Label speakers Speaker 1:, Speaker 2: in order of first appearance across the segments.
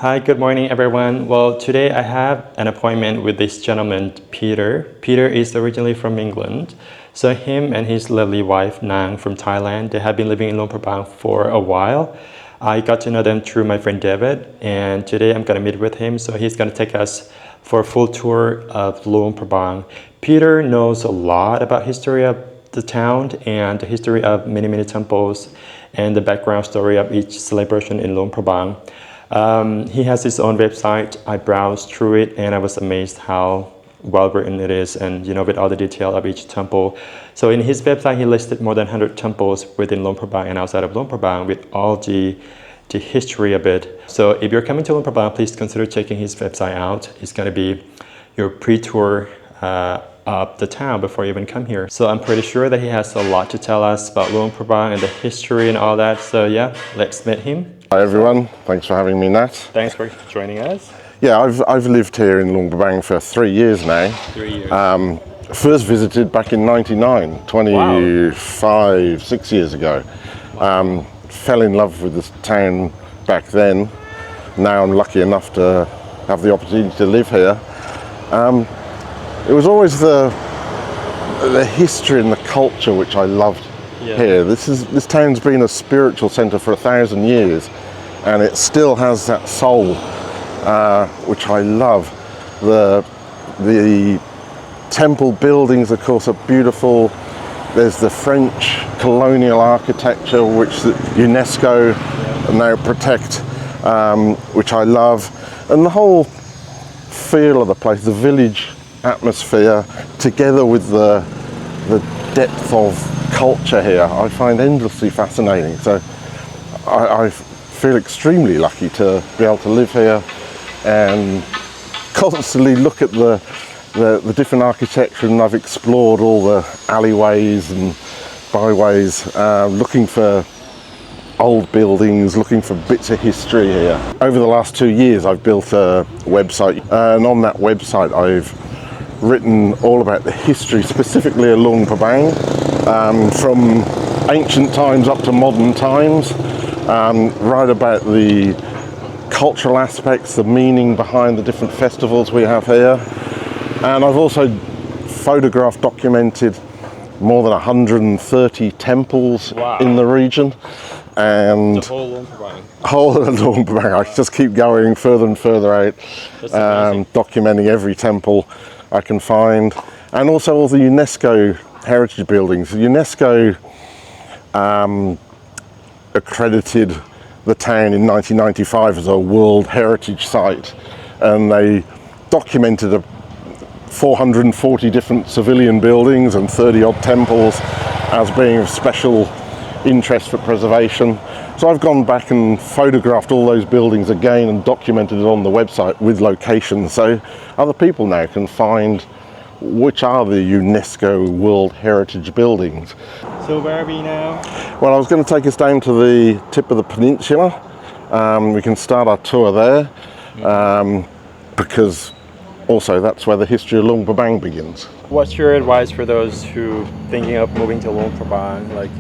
Speaker 1: Hi, good morning everyone. Well, today I have an appointment with this gentleman, Peter. Peter is originally from England. So him and his lovely wife, Nang, from Thailand, they have been living in Luang Prabang for a while. I got to know them through my friend David, and today I'm going to meet with him. So he's going to take us for a full tour of Luang Prabang. Peter knows a lot about history of the town and the history of many temples and the background story of each celebration in Luang Prabang. He has his own website. I browsed through it and I was amazed how well written it is, and with all the detail of each temple. So in his website he listed more than 100 temples within Luang Prabang and outside of Luang Prabang with all the history of it. So if you're coming to Luang Prabang, please consider checking his website out. It's going to be your pre-tour of the town before you even come here. So I'm pretty sure that he has a lot to tell us about Luang Prabang and the history and all that. So yeah, let's meet him.
Speaker 2: Hi everyone, thanks for having me, Nat.
Speaker 1: Thanks for joining us.
Speaker 2: Yeah, I've lived here in Luang Prabang for 3 years now.
Speaker 1: 3 years.
Speaker 2: First visited back in '99, 6 years ago.
Speaker 1: Wow.
Speaker 2: Fell in love with this town back then. Now I'm lucky enough to have the opportunity to live here. It was always the history and the culture which I loved here. This town's been a spiritual centre for 1,000 years, and it still has that soul, which I love. The temple buildings, of course, are beautiful. There's the French colonial architecture, which the UNESCO now protect, which I love, and the whole feel of the place, the village atmosphere, together with the depth of culture here, I find endlessly fascinating. So I feel extremely lucky to be able to live here and constantly look at the different architecture, and I've explored all the alleyways and byways, looking for old buildings, looking for bits of history here. Over the last 2 years I've built a website, and on that website I've written all about the history, specifically of Luang Prabang, from ancient times up to modern times, right about the cultural aspects, the meaning behind the different festivals we have here. And I've also photographed, documented more than 130 temples in the region. And
Speaker 1: the whole Luang Prabang.
Speaker 2: Whole of Luang Prabang. I just keep going further and further out, documenting every temple I can find, and also all the UNESCO heritage buildings. UNESCO accredited the town in 1995 as a World Heritage Site, and they documented 440 different civilian buildings and 30 odd temples as being of special interest for preservation. So I've gone back and photographed all those buildings again and documented it on the website with locations, so other people now can find which are the UNESCO World Heritage buildings.
Speaker 1: So where are we now?
Speaker 2: Well, I was going to take us down to the tip of the peninsula. We can start our tour there, because also that's where the history of Luang Prabang begins.
Speaker 1: What's your advice for those who thinking of moving to Luang Prabang? Like,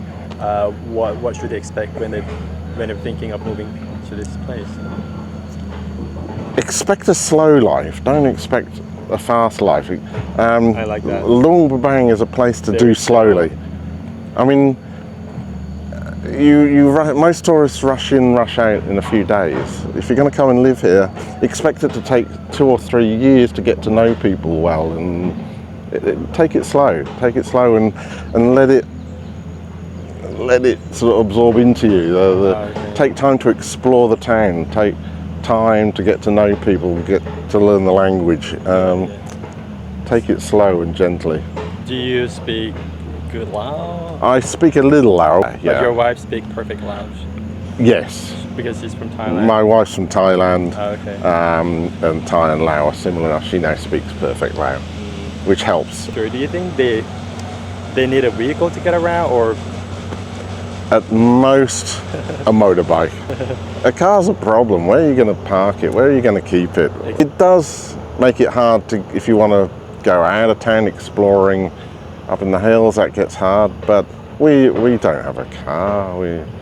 Speaker 1: what should they expect when they're thinking of moving to this place?
Speaker 2: Expect a slow life. Don't expect a fast life.
Speaker 1: I like that.
Speaker 2: Luang Prabang is a place to do slowly. I mean, most tourists rush in, rush out in a few days. If you're going to come and live here, expect it to take 2 or 3 years to get to know people well, and take it slow. Take it slow and let it sort of absorb into you. Take time to explore the town. Take time to get to know people, get to learn the language. Take it slow and gently.
Speaker 1: Do you speak good Lao?
Speaker 2: I speak a little Lao.
Speaker 1: But your wife speaks perfect Lao?
Speaker 2: Yes.
Speaker 1: Because she's from Thailand?
Speaker 2: My wife's from Thailand.
Speaker 1: Oh, okay.
Speaker 2: And Thai and Lao are similar enough. She now speaks perfect Lao, which helps.
Speaker 1: Sure. Do you think they need a vehicle to get around, or?
Speaker 2: At most, a motorbike. A car's a problem. Where are you going to park it? Where are you going to keep it? It does make it hard if you want to go out of town exploring up in the hills. That gets hard, but We don't have a car.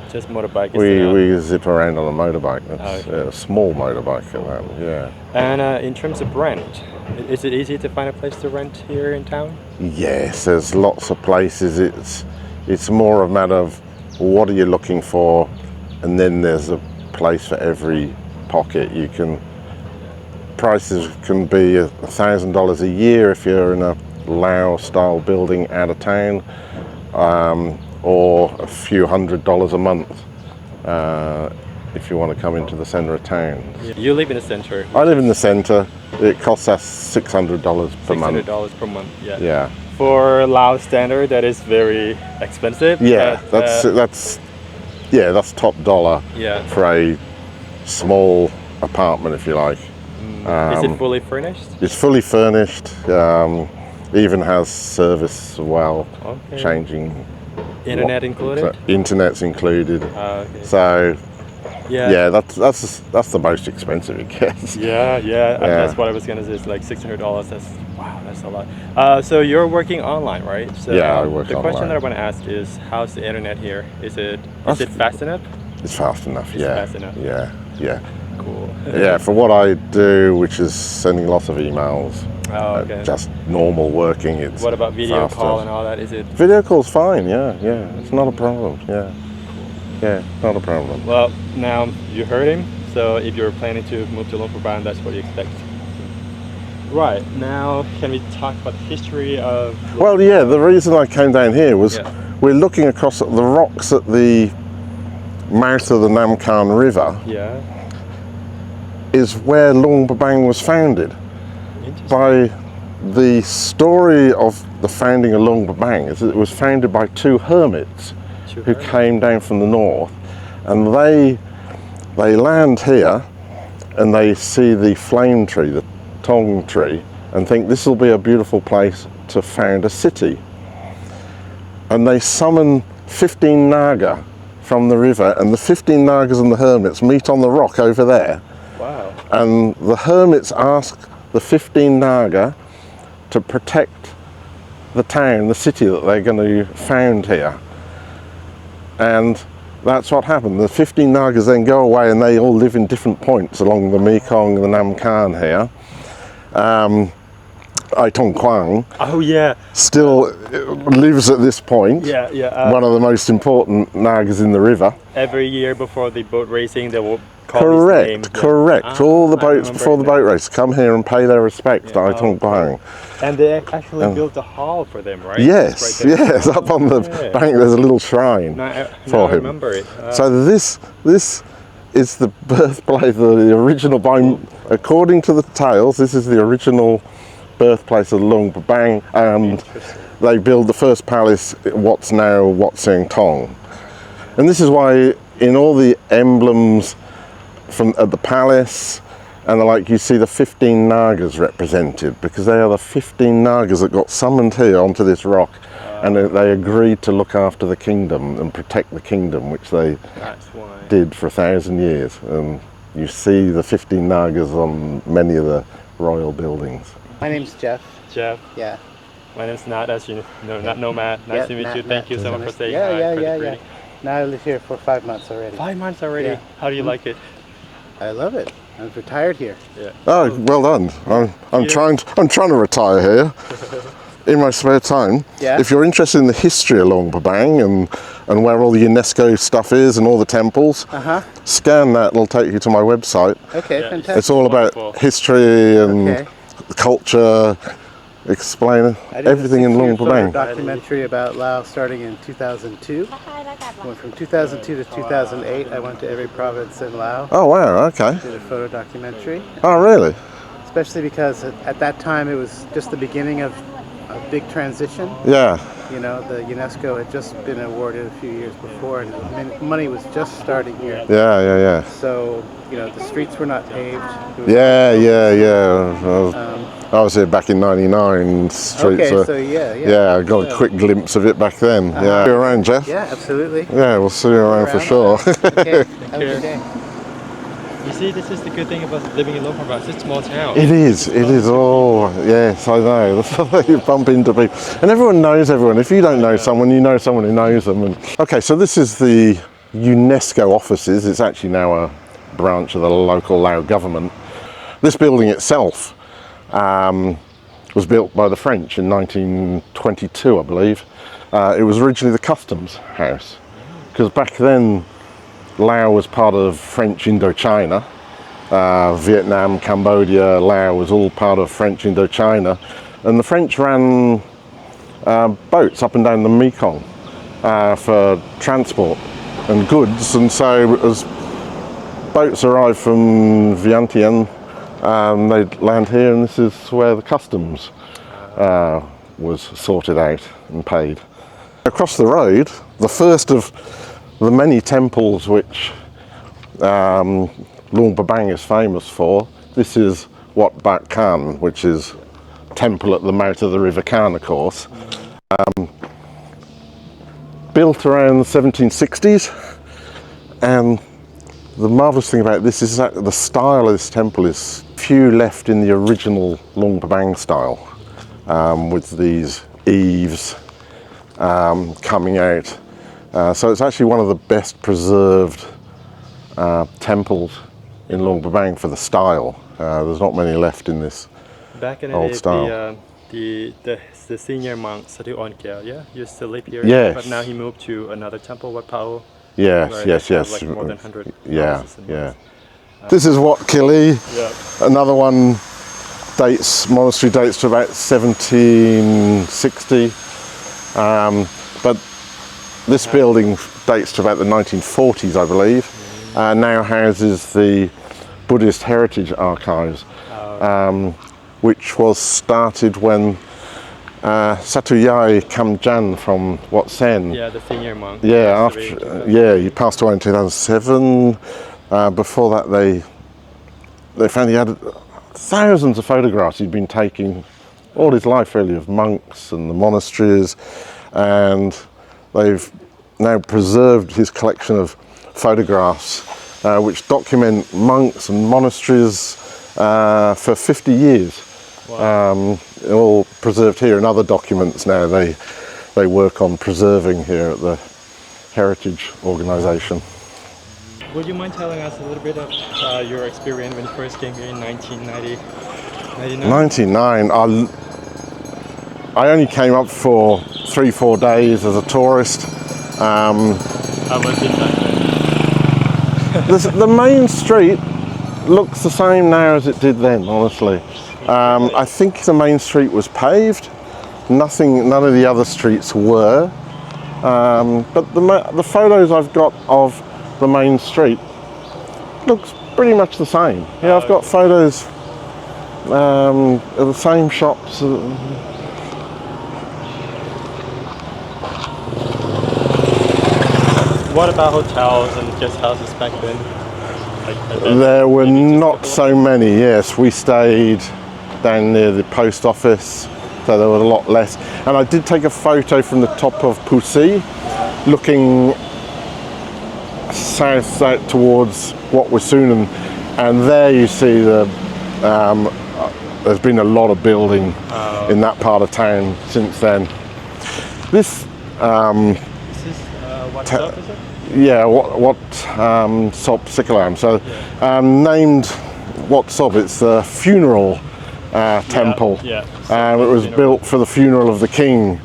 Speaker 1: Just motorbike?
Speaker 2: We zip around on a motorbike. It's
Speaker 1: okay.
Speaker 2: a small motorbike at that, yeah.
Speaker 1: And in terms of rent, is it easy to find a place to rent here in town?
Speaker 2: Yes, there's lots of places. It's more a matter of what are you looking for, and then there's a place for every pocket. Prices can be $1,000 a year if you're in a Laos style building out of town, or a few $100s a month if you want to come into the centre of town.
Speaker 1: You live in the centre?
Speaker 2: I live in the centre. It costs us $600 per month.
Speaker 1: $600 per month, yeah.
Speaker 2: Yeah.
Speaker 1: For Laos standard, that is very expensive.
Speaker 2: Yeah, that's top dollar for a small apartment, if you like.
Speaker 1: Is it fully furnished?
Speaker 2: It's fully furnished. Even has service as well.
Speaker 1: Okay.
Speaker 2: Changing.
Speaker 1: Internet included?
Speaker 2: Internet's included.
Speaker 1: Okay.
Speaker 2: So yeah, that's the most expensive it gets.
Speaker 1: Yeah. That's what I was gonna say. It's like $600. That's a lot. So you're working online, right? So
Speaker 2: yeah, I work online.
Speaker 1: The question that I want to ask is, how's the internet here? Is it fast enough?
Speaker 2: It's fast enough.
Speaker 1: It's fast enough.
Speaker 2: Yeah.
Speaker 1: Cool.
Speaker 2: Yeah, for what I do, which is sending lots of emails.
Speaker 1: Oh, okay.
Speaker 2: Just normal working. It's
Speaker 1: what about video
Speaker 2: faster.
Speaker 1: call and all that? Is it?
Speaker 2: Video call's fine. Yeah. It's not a problem. Yeah, not a problem.
Speaker 1: Well, now you heard him. So if you're planning to move to Luang Prabang, that's what you expect. Right, now can we talk about the history of...
Speaker 2: Well, yeah, the reason I came down here was we're looking across at the rocks at the mouth of the Nam Khan River.
Speaker 1: Yeah.
Speaker 2: Is where Luang Prabang was founded. By the story of the founding of Luang Prabang, is that it was founded by two hermits who came down from the north, and they land here and they see the flame tree, the tong tree, and think this will be a beautiful place to found a city. And they summon 15 Naga from the river, and the 15 Nagas and the hermits meet on the rock over there.
Speaker 1: Wow.
Speaker 2: And the hermits ask the 15 Naga to protect the town, the city that they're going to found here. And that's what happened. The 15 Nagas then go away and they all live in different points along the Mekong and the Nam Khan here. Ai Tong Kwang still lives at this point. One of the most important Nagas in the river.
Speaker 1: Every year before the boat racing, they will call his name.
Speaker 2: Correct. All the boats before the boat race come here and pay their respects to Ai Tong Kwang.
Speaker 1: And they actually built a hall for them, right?
Speaker 2: Yes, up on the bank there's a little shrine for him. I remember it. So this is the birthplace, the original, according to the tales, this is the original birthplace of Luang Prabang, and they built the first palace, what's now Wat Siang Tong. And this is why in all the emblems at the palace and you see the 15 Nagas represented, because they are the 15 Nagas that got summoned here onto this rock, and they agreed to look after the kingdom and protect the kingdom, which they did for 1,000 years. And you see the 15 Nagas on many of the royal buildings.
Speaker 3: My name's Jeff.
Speaker 1: Jeff?
Speaker 3: Yeah.
Speaker 1: My name's Nat, as you know, NatNomad. Nice to meet you. Thank you so much for saying
Speaker 3: hi. Yeah. Now I live here for 5 months already.
Speaker 1: 5 months already? Yeah. How do you like it?
Speaker 3: I love it. I'm retired here.
Speaker 1: Yeah.
Speaker 2: Oh, well done. I'm trying to retire here in my spare time.
Speaker 3: Yeah.
Speaker 2: If you're interested in the history of Luang Prabang and where all the UNESCO stuff is and all the temples, scan that and it'll take you to my website.
Speaker 3: Okay, fantastic.
Speaker 2: It's all about history and culture, explain everything in Luang Prabang.
Speaker 3: I did a documentary about Laos starting in 2002. Went from 2002 to 2008. I went to every province in Laos.
Speaker 2: Oh wow, okay.
Speaker 3: Did a photo documentary.
Speaker 2: Oh really?
Speaker 3: Especially because at that time it was just the beginning of a big transition.
Speaker 2: Yeah.
Speaker 3: You know, the UNESCO had just been awarded a few years before, and money was just starting here.
Speaker 2: Yeah.
Speaker 3: So, you know, the streets were not paved.
Speaker 2: Yeah. I was here back in '99. Streets.
Speaker 3: Okay, so yeah.
Speaker 2: Yeah, I got a quick glimpse of it back then. Yeah. See you around, Jeff?
Speaker 3: Yeah, absolutely.
Speaker 2: Yeah, we'll see you around for sure.
Speaker 3: Okay, have a good day.
Speaker 1: You see, this is the good thing about living in Luang Prabang. It's a small town.
Speaker 2: It is. Oh, yes, I know. You bump into people, and everyone knows everyone. If you don't know someone, you know someone who knows them. And okay, so this is the UNESCO offices. It's actually now a branch of the local Lao government. This building itself was built by the French in 1922, I believe. It was originally the customs house, because back then Laos was part of French Indochina. Vietnam, Cambodia, Laos was all part of French Indochina, and the French ran boats up and down the Mekong for transport and goods, and so as boats arrived from Vientiane, they'd land here, and this is where the customs was sorted out and paid. Across the road, the first of the many temples which Luang Prabang is famous for, this is Wat Bat Khan, which is temple at the mouth of the River Khan, of course. Built around the 1760s, and the marvellous thing about this is that the style of this temple is few left in the original Luang Prabang style, with these eaves coming out. So it's actually one of the best preserved temples in Luang Prabang for the style. There's not many left in this
Speaker 1: Back in
Speaker 2: old
Speaker 1: the
Speaker 2: style.
Speaker 1: day, the senior monk Satu Onkia, used to live here.
Speaker 2: Yes.
Speaker 1: But now he moved to another temple, Wat Pao.
Speaker 2: Yes,
Speaker 1: where
Speaker 2: yes,
Speaker 1: they have
Speaker 2: yes.
Speaker 1: like more than 100
Speaker 2: Yeah,
Speaker 1: houses and
Speaker 2: yeah. This is Wat Kili.
Speaker 1: Yeah.
Speaker 2: Another one monastery dates to about 1760. But this building dates to about the 1940s, I believe. Now houses the Buddhist Heritage Archives, which was started when Satuyai Kamjan from Wat Sen.
Speaker 1: Yeah, the senior monk.
Speaker 2: Yeah, he passed away in 2007. Before that, they found he had thousands of photographs he'd been taking all his life, really, of monks and the monasteries, and they've now preserved his collection of photographs, which document monks and monasteries for 50 years.
Speaker 1: Wow.
Speaker 2: All preserved here, and other documents now they work on preserving here at the Heritage Organisation.
Speaker 1: Would you mind telling us a little bit of your experience when you first came here in 1999?
Speaker 2: 99. I only came up for 3-4 days as a tourist.
Speaker 1: How was it back then?
Speaker 2: The main street looks the same now as it did then, honestly. I think the main street was paved. None of the other streets were. But the photos I've got of the main street looks pretty much the same. Yeah, I've got photos of the same shops.
Speaker 1: What about hotels and guest houses back then?
Speaker 2: There were not so many, yes. We stayed down near the post office, so there were a lot less. And I did take a photo from the top of Pusi, looking south out towards Wat Wasunan, and there you see there's been a lot of building in that part of town since then. This
Speaker 1: This is what shop is it?
Speaker 2: yeah, Wat Sop Sikalam. So named Wat Sop, it's the funeral temple.
Speaker 1: Yeah.
Speaker 2: It was built for the funeral of the king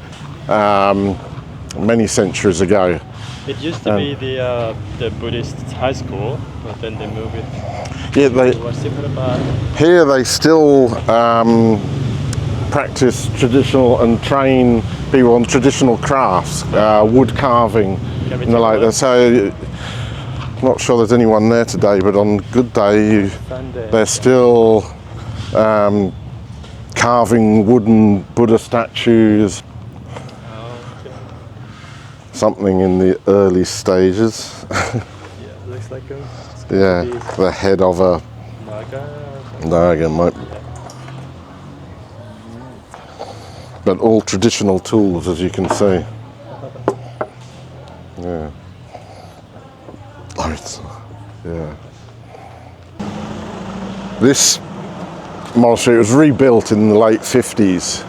Speaker 2: many centuries ago.
Speaker 1: It used to be the Buddhist high school, but then they moved it.
Speaker 2: Yeah, here they still practice traditional and train people on traditional crafts, wood carving and the like that. So I'm not sure there's anyone there today, but on good day they're still carving wooden Buddha statues. Something in the early stages.
Speaker 1: Yeah, looks like a
Speaker 2: the head of a Naga might. But all traditional tools, as you can see. Yeah. Oh, yeah. This monastery was rebuilt in the late 50s,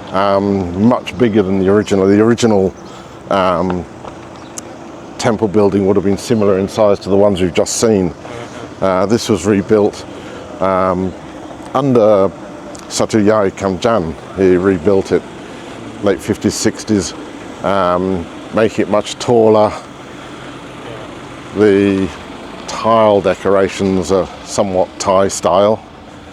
Speaker 2: much bigger than the original. The original temple building would have been similar in size to the ones we've just seen. This was rebuilt under Satyayai Kamjan. He rebuilt it late 50s, 60s, making it much taller. The tile decorations are somewhat Thai style.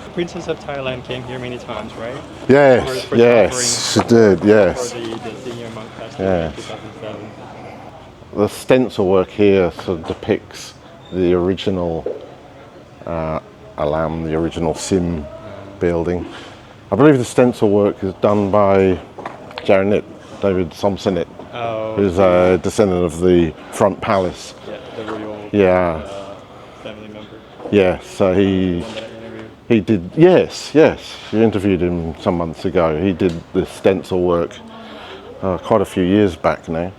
Speaker 1: The Princess of Thailand came here many times, right?
Speaker 2: Yes,
Speaker 1: For
Speaker 2: yes, she did, yes.
Speaker 1: For the senior monk festival in
Speaker 2: Yes.
Speaker 1: 2007.
Speaker 2: The stencil work here sort of depicts the original Alam, the original Sim building. I believe the stencil work is done by Jaranit, David Somsonit, who's a descendant of the Front Palace.
Speaker 1: Yeah, the royal family member.
Speaker 2: Yeah, so he did, yes, you interviewed him some months ago. He did the stencil work quite a few years back now.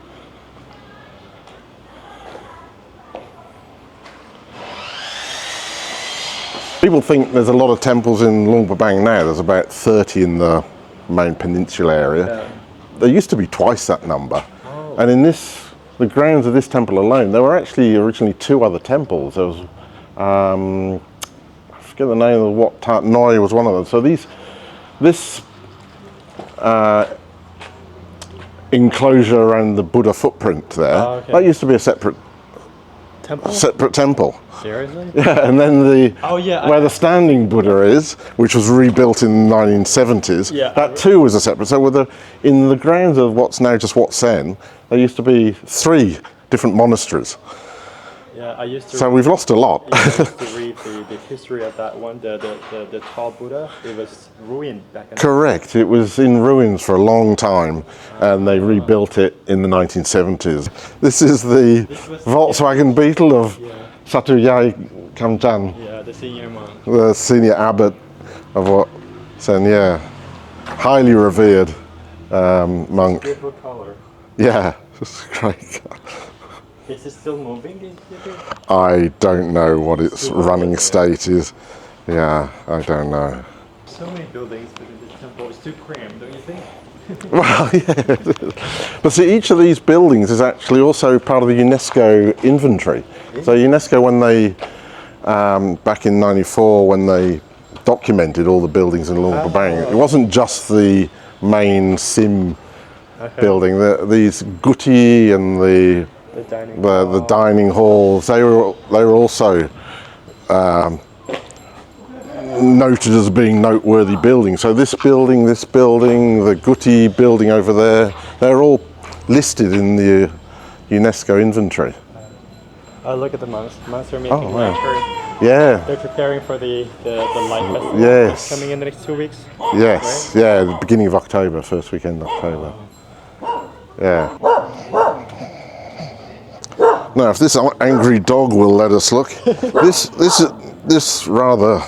Speaker 2: People think there's a lot of temples in Luang Prabang now. There's about 30 in the main peninsula area.
Speaker 1: Yeah.
Speaker 2: There used to be twice that number. And in the grounds of this temple alone, there were actually originally 2 other temples. There was, I forget the name of Wat Tat Noi was one of them. So this enclosure around the Buddha footprint there, that used to be a separate temple.
Speaker 1: Seriously?
Speaker 2: Yeah, and then where the standing Buddha is, which was rebuilt in the 1970s, that too was a separate. So in the grounds of what's now just Wat Sen, there used to be 3 different monasteries.
Speaker 1: Yeah, I used to.
Speaker 2: So we've lost a lot.
Speaker 1: Yeah, I used to read the history of that one, the tall Buddha. It was ruined back in.
Speaker 2: Correct. It was in ruins for a long time, and they rebuilt it in the 1970s. This is the Volkswagen Beetle of Satyayai Kamjan.
Speaker 1: Yeah, the senior monk.
Speaker 2: The senior abbot of Wat Sen. Yeah, highly revered monk.
Speaker 1: Beautiful color.
Speaker 2: Yeah, it's great.
Speaker 1: Is it still moving?
Speaker 2: I don't know what its running state is. Yeah, I don't know.
Speaker 1: So many buildings within this temple. It's too cramped, don't you think?
Speaker 2: Well, yeah. But see, each of these buildings is actually also part of the UNESCO inventory. So UNESCO, when they, back in '94, when they documented all the buildings in Luang Prabang, it wasn't just the main Sim building. These Guti and the dining halls, they were also noted as being noteworthy buildings. So this building, the Guti building over there, they're all listed in the UNESCO inventory.
Speaker 1: Look at the monster making lantern.
Speaker 2: Yeah.
Speaker 1: They're preparing for the light festival.
Speaker 2: Yes.
Speaker 1: Coming in the next 2 weeks.
Speaker 2: Yes. Right? Yeah, the beginning of October, first weekend of October. Yeah. Now, if this angry dog will let us look, this rather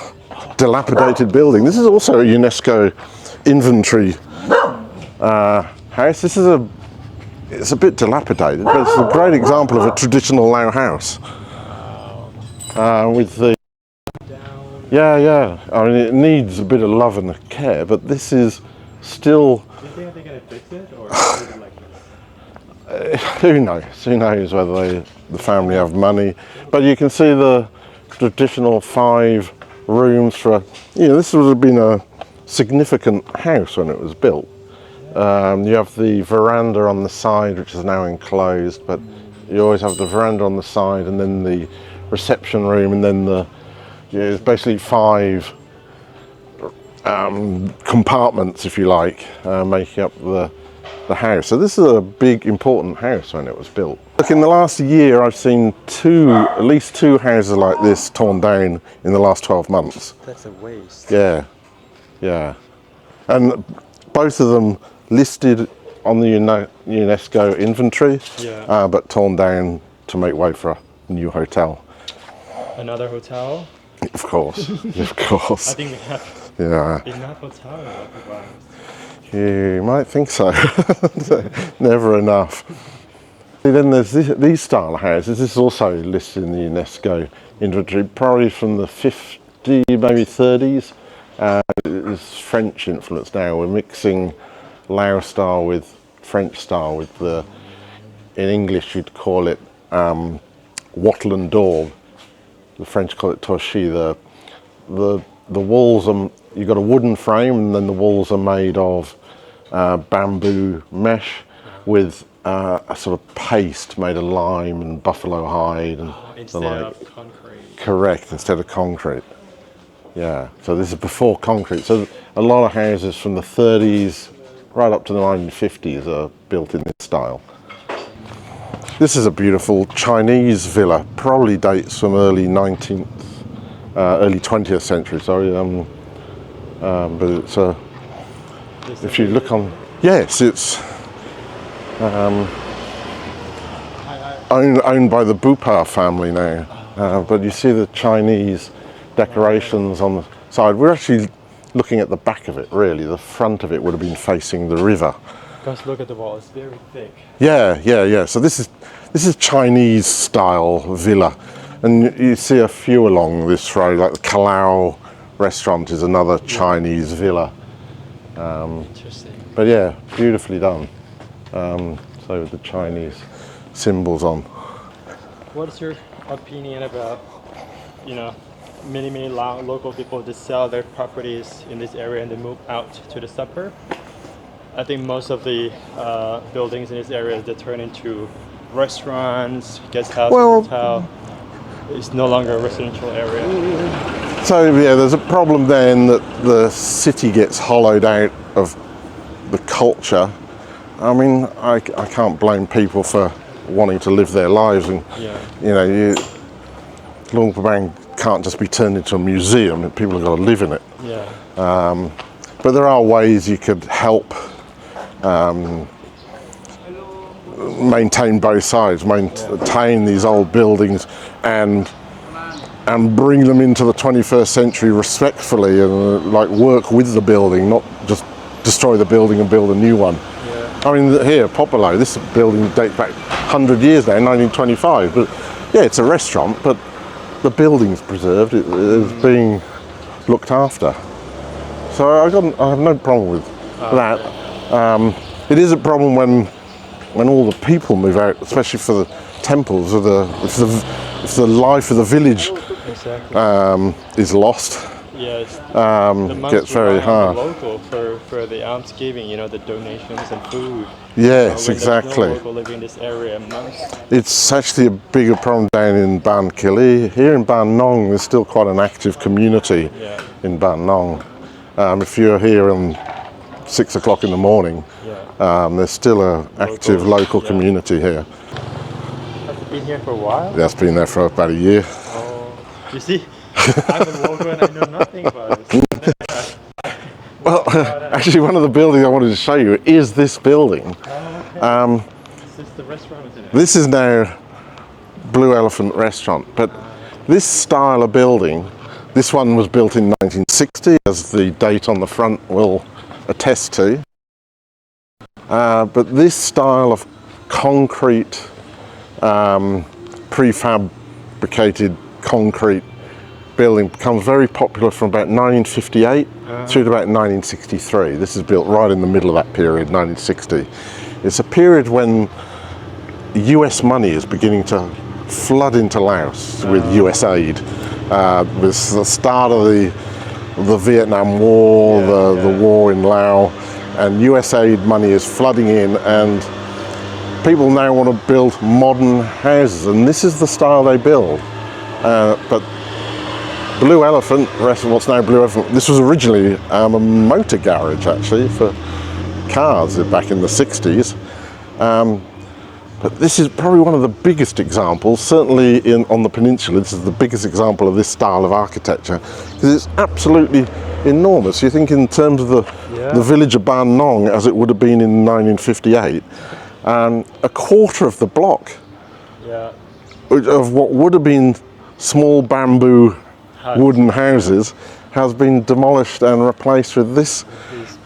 Speaker 2: dilapidated building. This is also a UNESCO inventory house. It's a bit dilapidated, but it's a great example of a traditional Lao house. With the I mean, it needs a bit of love and care, but this is still.
Speaker 1: Do you think they're going to fix it, or is it like this?
Speaker 2: Who knows? Who knows whether the family have money? But you can see the traditional 5 rooms for. This would have been a significant house when it was built. You have the veranda on the side, which is now enclosed, but you always have the veranda on the side, and then the reception room, and then it's basically 5 compartments, if you like, making up the house. So this is a big, important house when it was built. Look, in the last year, I've seen at least 2 houses like this torn down in the last 12 months.
Speaker 1: That's a waste.
Speaker 2: Yeah, and both of them listed on the UNESCO inventory, but torn down to make way for a new hotel.
Speaker 1: Another hotel?
Speaker 2: Of course, of course.
Speaker 1: I think we have enough hotel in Prabang.
Speaker 2: You might think so. Never enough. Then there's these style houses. This is also listed in the UNESCO inventory, probably from the maybe 30s. It's French influence now. We're mixing Laos style with French style with in English you'd call it wattle and daub. The French call it torchis. The walls are, you've got a wooden frame and then the walls are made of bamboo mesh with a sort of paste made of lime and buffalo hide and
Speaker 1: instead of concrete.
Speaker 2: Correct, instead of concrete. Yeah, so this is before concrete. So a lot of houses from the 30s right up to the 1950s are built in this style. This is a beautiful Chinese villa, probably dates from early 20th century, sorry. But it's if you look on, yes, it's owned by the Bupa family now. But you see the Chinese decorations on the side. We're actually looking at the back of it, really. The front of it would have been facing the river.
Speaker 1: Just look at the wall, it's very thick.
Speaker 2: Yeah. So this is Chinese style villa. And you see a few along this road, like the Colonial restaurant is another Chinese villa.
Speaker 1: Interesting.
Speaker 2: But yeah, beautifully done. So with the Chinese symbols on.
Speaker 1: What's your opinion about, many local people just sell their properties in this area and they move out to the suburb? I think most of the buildings in this area, they turn into restaurants, guest house, hotel. It's no longer a residential area.
Speaker 2: So yeah, there's a problem then that the city gets hollowed out of the culture. I mean, I can't blame people for wanting to live their lives, and Luang Prabang can't just be turned into a museum. People have got to live in it.
Speaker 1: Yeah.
Speaker 2: But there are ways you could help maintain both sides, maintain these old buildings and bring them into the 21st century respectfully and work with the building, not just destroy the building and build a new one.
Speaker 1: Yeah.
Speaker 2: I mean, here, Popolo, this building dates back 100 years now, 1925, but yeah, it's a restaurant, but the building's preserved, it's being looked after. So I have no problem with that. It is a problem when all the people move out, especially for the temples, if the life of the village is lost.
Speaker 1: Yes.
Speaker 2: It gets very hard.
Speaker 1: Local for the alms giving, the donations and food.
Speaker 2: Yes,
Speaker 1: when
Speaker 2: exactly.
Speaker 1: There's no local living in this area, monks.
Speaker 2: It's actually a bigger problem down in Ban Kili. Here in Ban Nong, there's still quite an active community in Ban Nong. If you're here on 6 o'clock in the morning, there's still an active local community here.
Speaker 1: Has it been here for a while?
Speaker 2: That's been there for about a year.
Speaker 1: Oh, you see, I'm a local and I know nothing about it.
Speaker 2: Well, actually, one of the buildings I wanted to show you is this building.
Speaker 1: Oh, okay. This is the restaurant, isn't it?
Speaker 2: This is now Blue Elephant Restaurant, but this style of building, this one was built in 1960, as the date on the front will attest to. But this style of concrete, prefabricated concrete building becomes very popular from about 1958 through to about 1963. This is built right in the middle of that period, 1960. It's a period when US money is beginning to flood into Laos with US aid. With the start of the Vietnam War, the war in Laos, and US aid money is flooding in, and people now want to build modern houses, and this is the style they build. But Blue Elephant, what's now Blue Elephant, this was originally a motor garage actually for cars back in the 60s. But this is probably one of the biggest examples, certainly on the peninsula. This is the biggest example of this style of architecture, because it's absolutely enormous. You think in terms of the village of Ban Nong as it would have been in 1958, a quarter of the block of what would have been small bamboo wooden houses has been demolished and replaced with this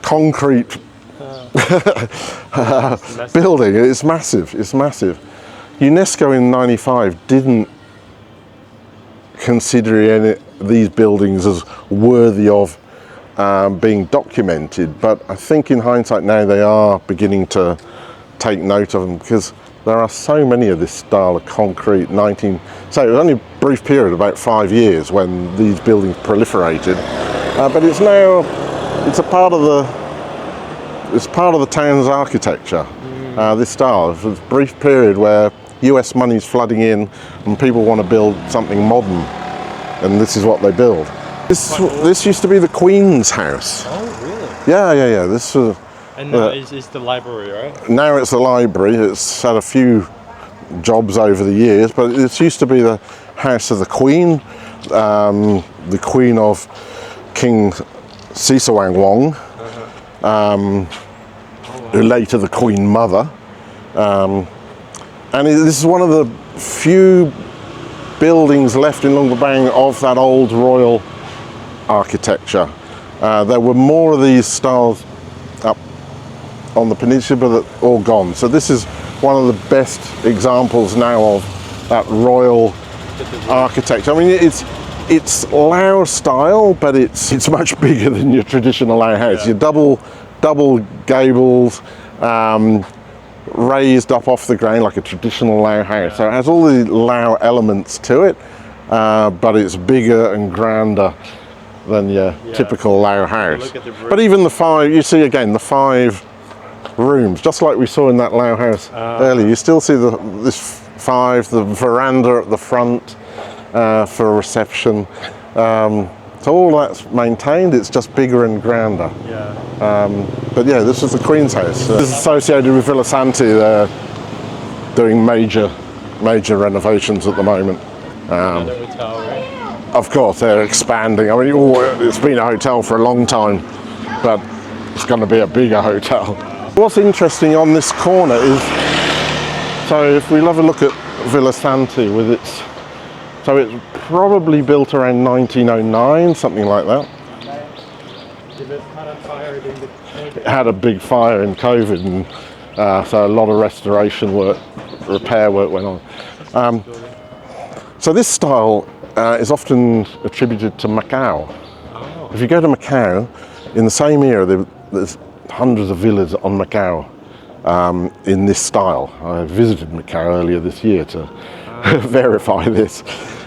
Speaker 2: concrete building. It's massive. It's massive. UNESCO in '95 didn't consider these buildings as worthy of being documented, but I think in hindsight now they are beginning to take note of them, because there are so many of this style of concrete. So it was only a brief period, about 5 years, when these buildings proliferated, but it's a part of the town's architecture. This style, it was a brief period where US money's flooding in and people want to build something modern, and this is what they build. This used to be the Queen's house.
Speaker 1: Oh, really?
Speaker 2: Yeah. This was.
Speaker 1: And now it's the library, right?
Speaker 2: Now it's the library. It's had a few jobs over the years, but it used to be the house of the Queen, the Queen of King Luang, who later the Queen Mother. And this is one of the few buildings left in Luang Prabang of that old royal architecture. There were more of these styles up on the peninsula, but they're all gone. So this is one of the best examples now of that royal architecture. I mean, it's Lao style, but it's much bigger than your traditional Lao house. Your double gables, raised up off the ground like a traditional Lao house. So it has all the Lao elements to it, but it's bigger and grander than your typical Lao house. But even the five rooms, just like we saw in that Lao house earlier, you still see the veranda at the front for a reception. So all that's maintained, it's just bigger and grander. But yeah, this is the Queen's house. This is associated with Villa Santi. They're doing major renovations at the moment.
Speaker 1: Another hotel, right?
Speaker 2: Of course, they're expanding. I mean, it's been a hotel for a long time, but it's going to be a bigger hotel. What's interesting on this corner is, so if we have a look at Villa Santi with its, so it's probably built around 1909, something like that. It had a big fire in COVID, and so a lot of restoration work, repair work went on. So this style is often attributed to Macau. Oh. If you go to Macau, in the same era, there's hundreds of villas on Macau in this style. I visited Macau earlier this year to verify this.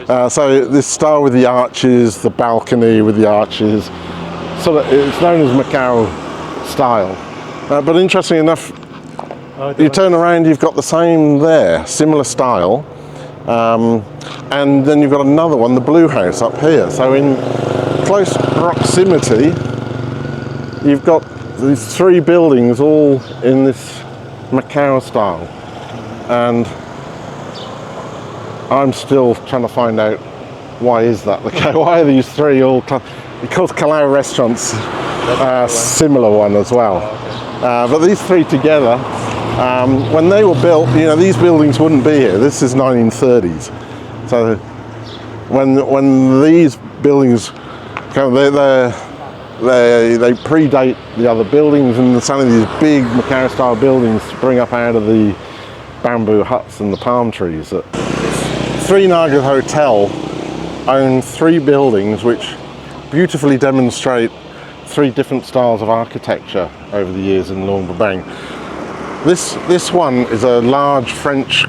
Speaker 2: So this style with the arches, the balcony with the arches, so that it's known as Macau style. But interesting enough, you turn around, you've got the same there, similar style. And then you've got another one, the Blue House up here. So in close proximity, you've got these three buildings all in this Macau style. And I'm still trying to find out, why is that? Why are these three all, because Kalau restaurants similar one as well. But these three together, when they were built, these buildings wouldn't be here. This is 1930s. So when these buildings, they predate the other buildings, and suddenly these big Macau style buildings spring up out of the bamboo huts and the palm trees. Three Naga Hotel owns three buildings which beautifully demonstrate three different styles of architecture over the years in Luang Prabang. This one is a large French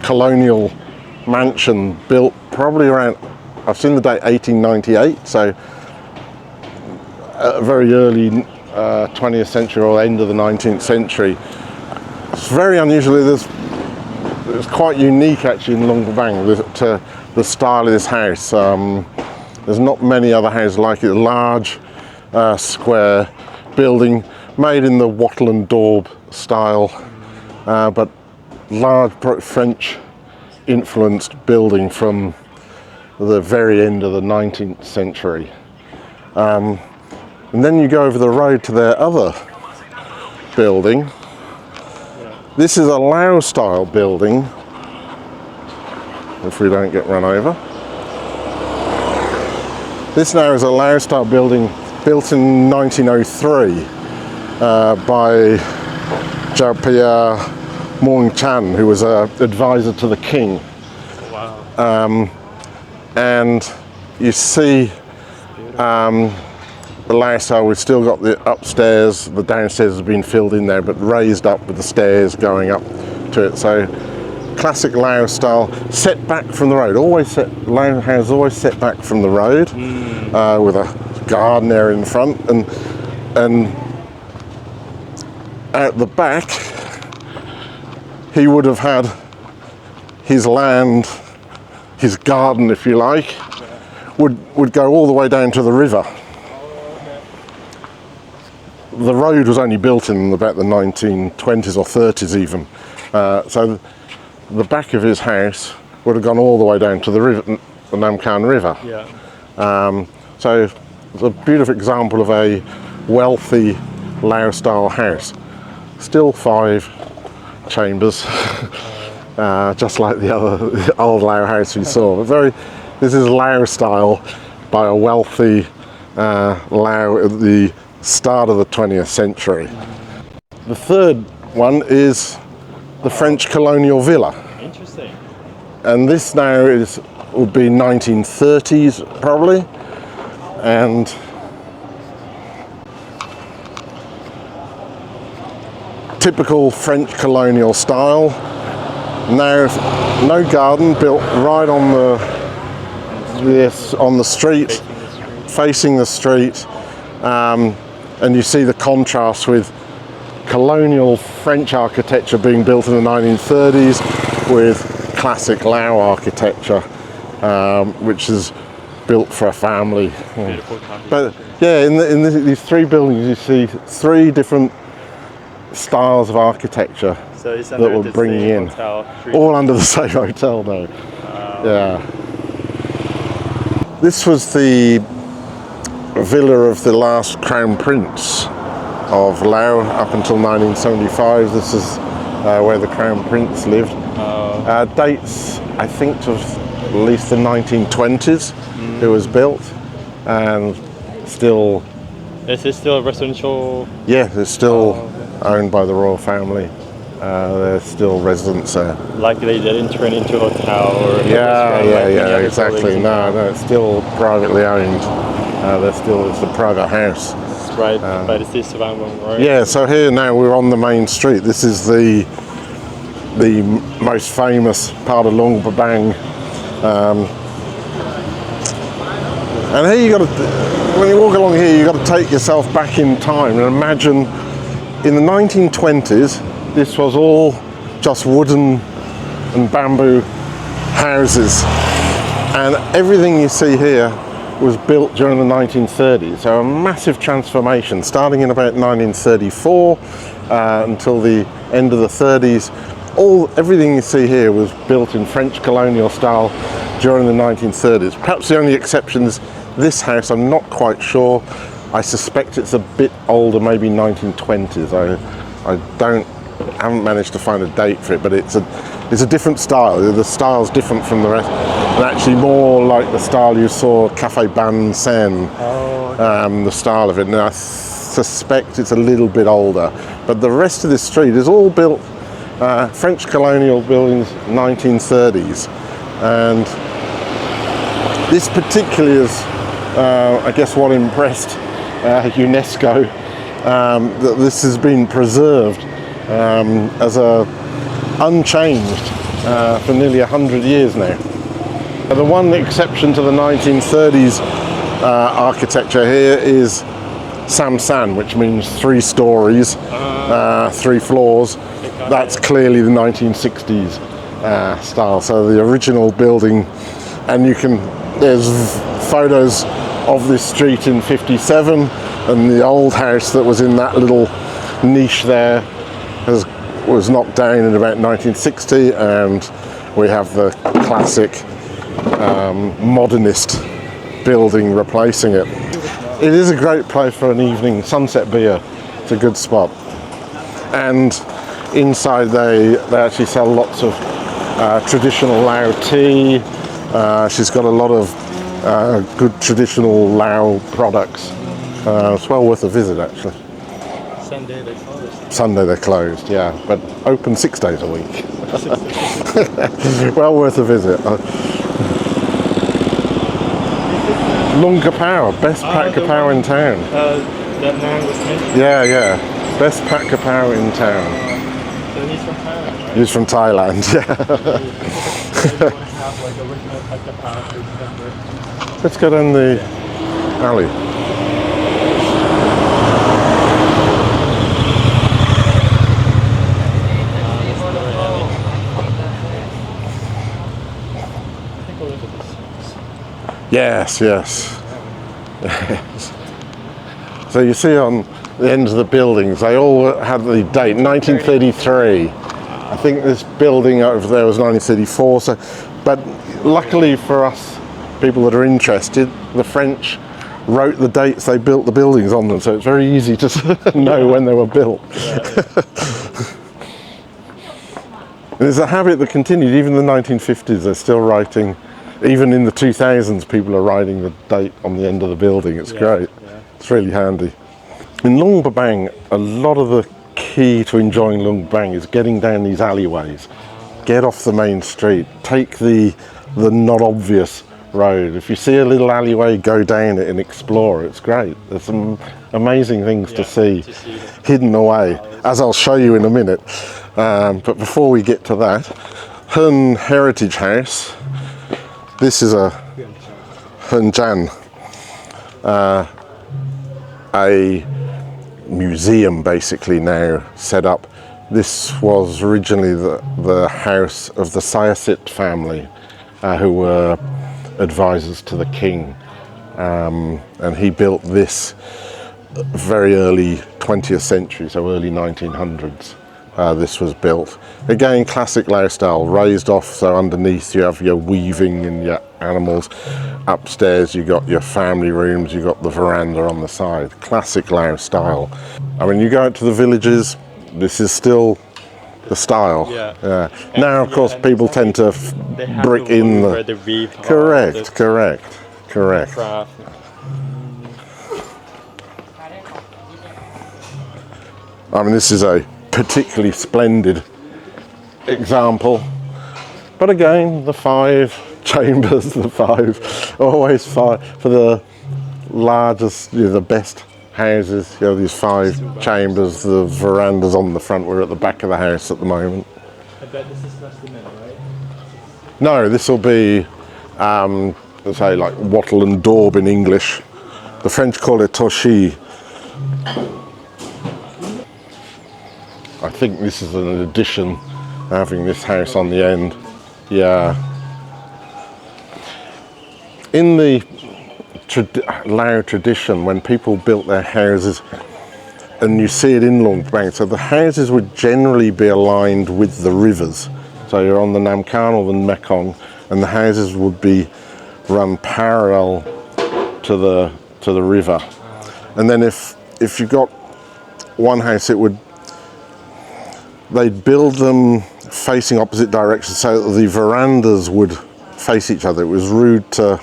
Speaker 2: colonial mansion built probably around, I've seen the date, 1898, so very early 20th century or end of the 19th century. It's very unusual. It's quite unique actually in Luang Prabang to the style of this house. There's not many other houses like it. A large square building made in the wattle and daub style, but large French influenced building from the very end of the 19th century. And then you go over the road to their other building. This is a Lao style building, if we don't get run over. This now is a Lao style building built in 1903 by Jaupiya Muang Chan, who was an advisor to the king.
Speaker 1: Wow.
Speaker 2: And you see the Lao style. We've still got the upstairs, the downstairs has been filled in there, but raised up with the stairs going up to it. So classic Lao style, set back from the road. Lao house always set back from the road, with a garden area in front, and at the back he would have had his land, his garden, if you like, would go all the way down to the river. The road was only built in about the 1920s or 30s even, so the back of his house would have gone all the way down to the river, the Namkan River.
Speaker 1: Yeah.
Speaker 2: So it's a beautiful example of a wealthy Lao style house. Still 5 chambers, just like the other old Lao house we saw. But this is Lao style by a wealthy Lao at the start of the 20th century. The third one is the French Colonial Villa.
Speaker 1: Interesting.
Speaker 2: And this now would be 1930s probably, and typical French colonial style. Now, no garden, built right on the street, facing the street, and you see the contrast with colonial French architecture being built in the 1930s with classic Lao architecture, which is built for a family. But yeah, in these 3 buildings you see 3 different styles of architecture that we're bringing in, all under the same hotel now. Yeah. This was the villa of the last Crown Prince of Laos up until 1975. This is where the Crown Prince lived. Dates, I think, to at least the 1920s it was built, and still...
Speaker 1: Is this still a residential?
Speaker 2: Yeah, it's still owned by the royal family. They're still residents there.
Speaker 1: Like they didn't turn into a hotel or a
Speaker 2: Yeah, exactly. No, it's still privately owned. It's a private house.
Speaker 1: Right, by the sea surrounding, right?
Speaker 2: Yeah, so here now we're on the main street. This is the most famous part of Luang Prabang. And here when you walk along here, you've got to take yourself back in time and imagine in the 1920s, this was all just wooden and bamboo houses. And everything you see here was built during the 1930s. So a massive transformation, starting in about 1934 until the end of the 30s. Everything you see here was built in French colonial style during the 1930s. Perhaps the only exception is this house. I'm not quite sure. I suspect it's a bit older, maybe 1920s. I haven't managed to find a date for it, but it's a different style. The style's different from the rest, and actually more like the style you saw Cafe Ban Sen, the style of it. And I suspect it's a little bit older, but the rest of this street is all built French colonial buildings, 1930s, and this particularly is, I guess, what impressed UNESCO, that this has been preserved as unchanged for nearly 100 years now. The one exception to the 1930s architecture here is Samsan, which means 3 stories, 3 floors. That's clearly the 1960s style. So the original building, and there's photos of this street in 57, and the old house that was in that little niche there was knocked down in about 1960, and we have the classic modernist building replacing it. It is a great place for an evening sunset beer. It's a good spot. And inside they actually sell lots of traditional Lao tea. She's got a lot of good traditional Lao products. It's well worth a visit, actually.
Speaker 1: Sunday they closed.
Speaker 2: Sunday they're closed, yeah, but open 6 days a week. Well worth a visit. Luang kapow, best pat kapow in town.
Speaker 1: That man was mentioned.
Speaker 2: Yeah. Best pat kapow in town.
Speaker 1: So he's from Thailand, right?
Speaker 2: He's from Thailand, yeah.
Speaker 1: You want to have like original Pad Kapow, remember?
Speaker 2: Let's go down the alley. Yes. So you see on the ends of the buildings, they all had the date 1933. I think this building over there was 1934. So, but luckily for us, people that are interested, the French wrote the dates they built the buildings on them, so it's very easy to know when they were built. There's a habit that continued even in the 1950s. They're still writing. Even in the 2000s, people are writing the date on the end of the building. It's great.
Speaker 1: Yeah.
Speaker 2: It's really handy. In Luang Prabang, a lot of the key to enjoying Luang Prabang is getting down these alleyways. Get off the main street. Take the not obvious road. If you see a little alleyway, go down it and explore. It's great. There's some amazing things to see hidden away, as I'll show you in a minute. But before we get to that, Hun Heritage House. This is a Hun Jan, a museum basically now set up. This was originally the house of the Sayasit family, who were advisors to the king, and he built this very early 20th century, so early 1900s. This was built. Again, classic Lao style, raised off, so underneath you have your weaving and your animals. Upstairs you got your family rooms, you got the veranda on the side. Classic Lao style. I mean, you go out to the villages, this is still the style.
Speaker 1: Yeah.
Speaker 2: Now, of course, people tend to brick in the...
Speaker 1: Where they weave
Speaker 2: Correct.
Speaker 1: craft.
Speaker 2: I mean, this is a particularly splendid example, but again, the 5 chambers, always 5 for the largest, the best houses. These 5 chambers, the verandas on the front. We're at the back of the house at the moment.
Speaker 1: I bet this is less than that, right?
Speaker 2: No, this will be let's say like wattle and daub in English. The French call it torchis. I think this is an addition, having this house on the end. Yeah. In the Lao tradition, when people built their houses, and you see it in Luang Prabang, so the houses would generally be aligned with the rivers. So you're on the Nam Khan or the Mekong, and the houses would be run parallel to the river. And then if you got one house, they'd build them facing opposite directions so that the verandas would face each other. It was rude to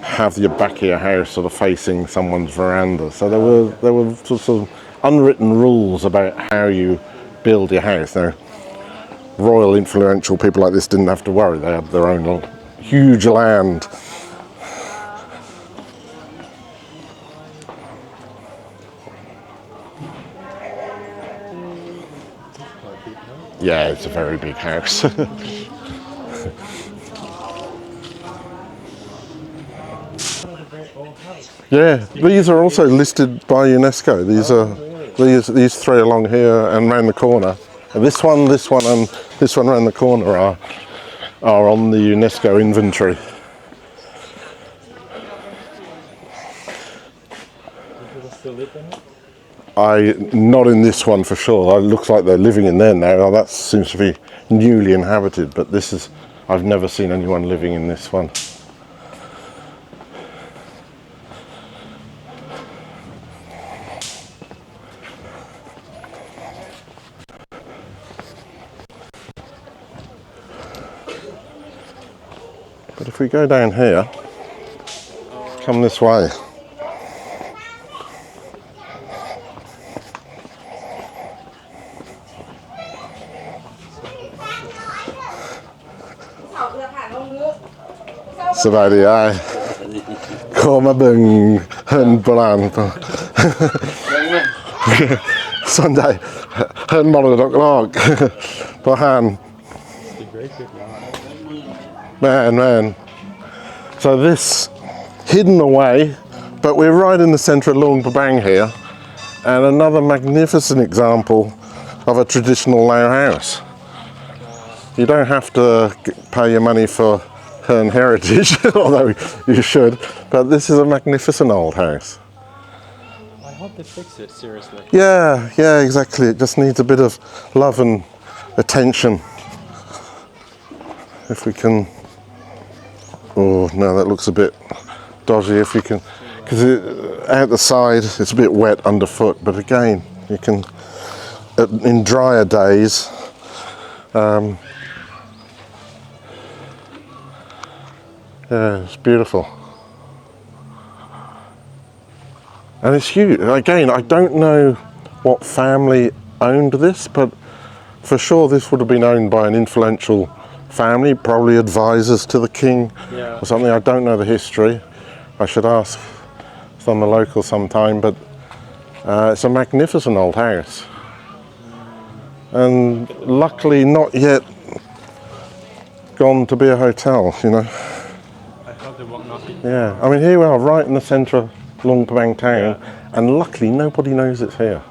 Speaker 2: have your back of your house sort of facing someone's veranda. So there were sort of unwritten rules about how you build your house. Now, royal influential people like this didn't have to worry. They had their own huge land. Yeah, it's a very big house. Yeah, these are also listed by UNESCO. These are these 3 along here and round the corner. And this one, and this one round the corner are on the UNESCO inventory.
Speaker 1: People still live in it?
Speaker 2: Not in this one for sure. It looks like they're living in there now. Oh, that seems to be newly inhabited, but I've never seen anyone living in this one. But if we go down here, come this way. Sabadi, ขอมาเบิ่งเฮิรนโบราณส่วนใหญ่เฮิรนมรดกโลกโบราณ Man. So this hidden away, but we're right in the centre of Luang Prabang here, and another magnificent example of a traditional Lao house. You don't have to pay your money for Hern heritage, although you should, but this is a magnificent old house.
Speaker 1: I hope they fix it, seriously.
Speaker 2: Yeah, exactly. It just needs a bit of love and attention. If we can... Oh, no, that looks a bit dodgy. If you can... Because out the side, it's a bit wet underfoot, but again, you can... In drier days... yeah, it's beautiful. And it's huge. Again, I don't know what family owned this, but for sure this would have been owned by an influential family, probably advisors to the king or something. I don't know the history. I should ask some of the locals sometime, but it's a magnificent old house. And luckily not yet gone to be a hotel, you know.
Speaker 1: I hope they won't knock it.
Speaker 2: Yeah, I mean here we are right in the centre of Luang Prabang town, and luckily nobody knows it's here.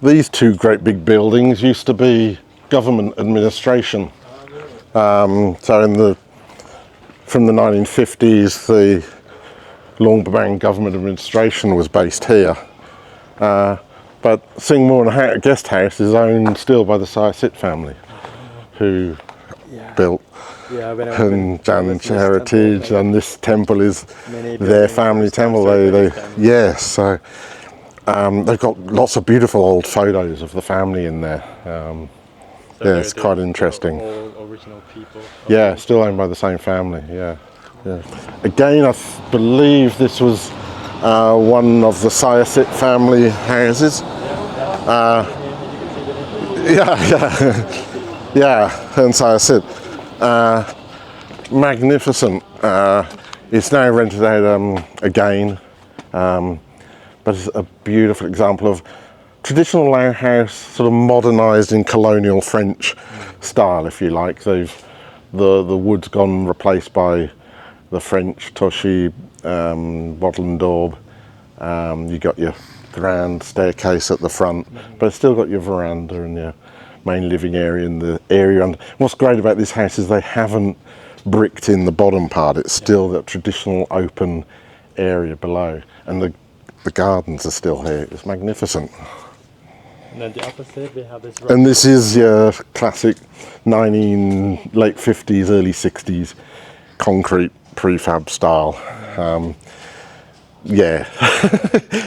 Speaker 2: These two great big buildings used to be government administration. So from the 1950s, the Luang Prabang government administration was based here. But Singmore Guest House is owned still by the Siasit family, who built Hun Jan heritage, and this temple is their family temple. Yes, so they've got lots of beautiful old photos of the family in there. Yeah, it's quite interesting.
Speaker 1: All original people.
Speaker 2: Yeah, still owned by the same family. Yeah. Again, I believe this was one of the Siasit family houses. Yeah, and Siasit. Magnificent. It's now rented out again, but it's a beautiful example of traditional Lao house, sort of modernised in colonial French style, if you like. The wood's gone, replaced by the French toshi, wattle and daub. You got your grand staircase at the front, but it's still got your veranda and your main living area in the area. And what's great about this house is they haven't bricked in the bottom part. It's still that traditional open area below, and the gardens are still here. It's magnificent.
Speaker 1: And then the opposite, we have this.
Speaker 2: And this is your classic late 50s, early 60s concrete prefab style. Yeah,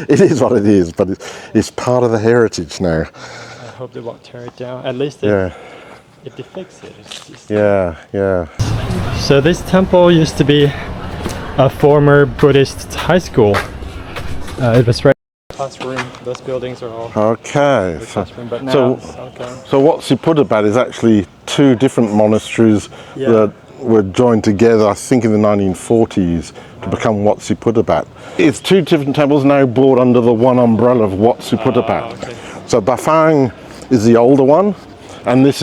Speaker 2: it is what it is, but it's part of the heritage now.
Speaker 1: I hope they won't tear it down. At least if they fix it. It's just...
Speaker 2: Yeah.
Speaker 1: So this temple used to be a former Buddhist high school. It was right. Classroom. Those buildings are all.
Speaker 2: Okay.
Speaker 1: Classroom, but now
Speaker 2: So Wat Siputtapat is actually two different monasteries that were joined together, I think, in the 1940s to become Wat Siputtapat. It's two different temples now brought under the one umbrella of Wat Siputtapat.
Speaker 1: Okay.
Speaker 2: So Bafang is the older one, and this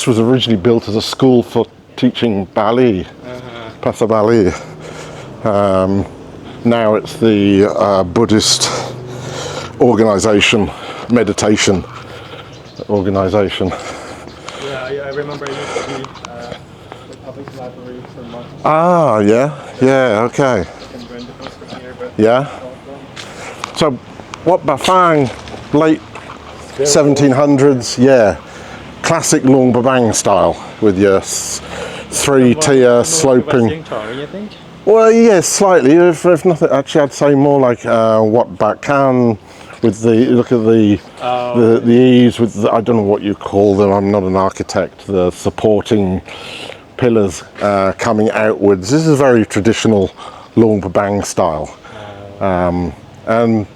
Speaker 2: was originally built as a school for teaching Bali, Bahasa Bali. Now it's the Buddhist organisation, meditation organisation.
Speaker 1: Yeah, I remember it used to be the public library for monks.
Speaker 2: Ah, yeah, okay. Yeah. So, Wat Bafang, late 1700s, classic Luang Prabang style with your three-tier sloping.
Speaker 1: You think?
Speaker 2: Well, yes, slightly. If nothing, actually, I'd say more like Wat Bakan, with look at the eaves with I don't know what you call them. I'm not an architect. The supporting pillars coming outwards. This is very traditional Luang Prabang style, and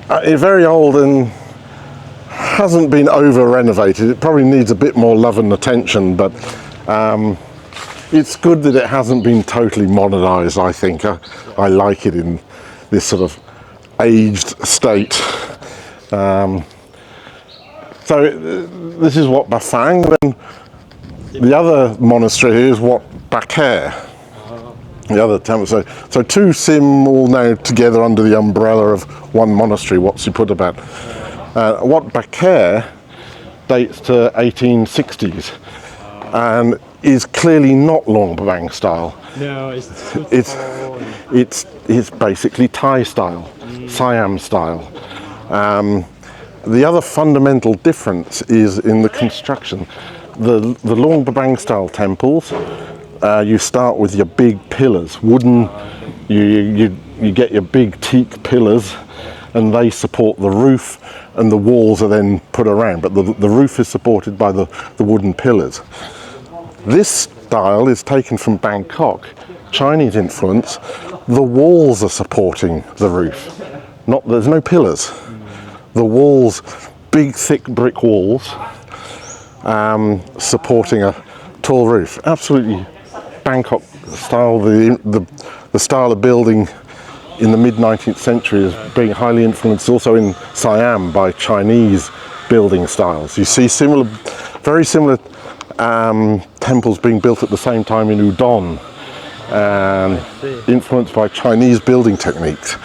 Speaker 2: it's very old and hasn't been over renovated. It probably needs a bit more love and attention, but it's good that it hasn't been totally modernized, I think. I like it in this sort of aged state. This is Wat Bafang. Then the other monastery here is Wat Bakar. The other temple. So two sim all now together under the umbrella of one monastery, Wat Siputtabat. Wat Bakar dates to 1860s and is clearly not Luang Prabang style.
Speaker 1: No,
Speaker 2: It's basically Thai style, Siam style. The other fundamental difference is in the construction. The Luang Prabang style temples, you start with your big pillars, wooden. You get your big teak pillars, and they support the roof, and the walls are then put around. But the roof is supported by the wooden pillars. This style is taken from Bangkok, Chinese influence. The walls are supporting the roof. There's no pillars. The walls, big thick brick walls, supporting a tall roof. Absolutely Bangkok style. The style of building in the mid-19th century is being highly influenced also in Siam by Chinese building styles. You see very similar temples being built at the same time in Udon, influenced by Chinese building techniques.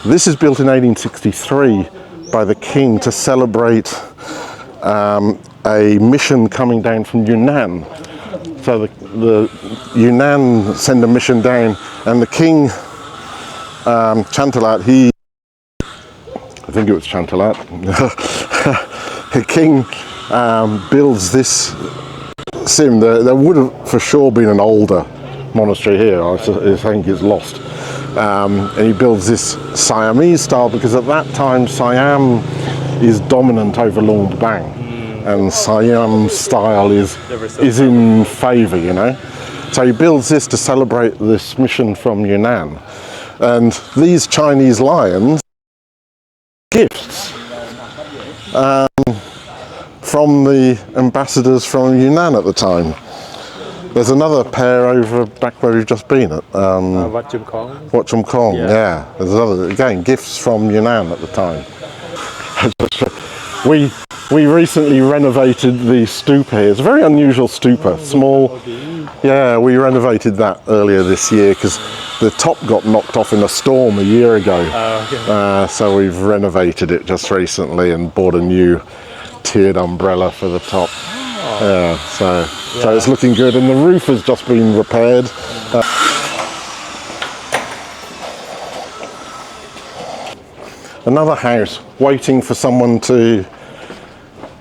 Speaker 2: This is built in 1863 by the king to celebrate a mission coming down from Yunnan. So the Yunnan send a mission down, and the king, Chantalat, I think it was Chantalat, the king builds this sim. There would have for sure been an older monastery here. I think it's lost. And he builds this Siamese style because at that time Siam is dominant over Luang Prabang, and Siam style is in favour, you know. So he builds this to celebrate this mission from Yunnan, and these Chinese lions, gifts from the ambassadors from Yunnan at the time. There's another pair over back where we've just been at
Speaker 1: Wat Chum Kong.
Speaker 2: Wat Chum Kong, yeah. There's another, again, gifts from Yunnan at the time. We recently renovated the stupa here. It's a very unusual stupa, small. Yeah, we renovated that earlier this year because the top got knocked off in a storm a year ago. So we've renovated it just recently and bought a new tiered umbrella for the top. So it's looking good, and the roof has just been repaired. Another house waiting for someone to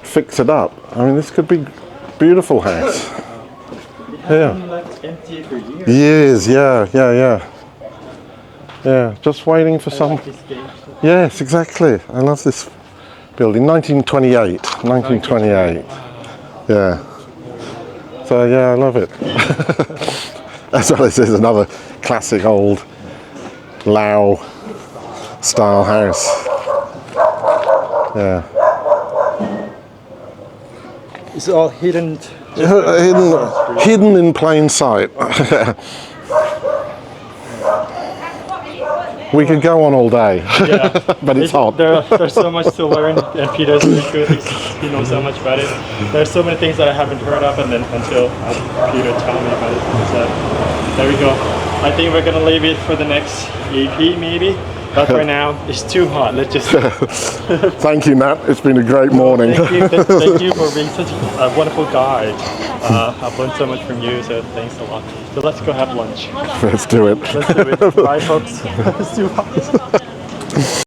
Speaker 2: fix it up. I mean, this could be a beautiful house.
Speaker 1: Empty for years.
Speaker 2: Yeah, just waiting for some. Yes, exactly. I love this building. 1928. Yeah. So yeah, I love it. As well as there's another classic old Lao style house. Yeah.
Speaker 1: It's all hidden.
Speaker 2: Hidden in plain sight. We could go on all day, but it's hot.
Speaker 1: There's so much to learn, and Peter's really good. He knows so much about it. There's so many things that I haven't heard of, and then until Peter told me about it. So there we go. I think we're gonna leave it for the next EP maybe. But for now, it's too hot. Let's just.
Speaker 2: Thank you, Nat. It's been a great morning.
Speaker 1: Thank you for being such a wonderful guide. I've learned so much from you, so thanks a lot. So let's go have lunch.
Speaker 2: Let's do it.
Speaker 1: Let's do it. Bye, folks. It's too hot.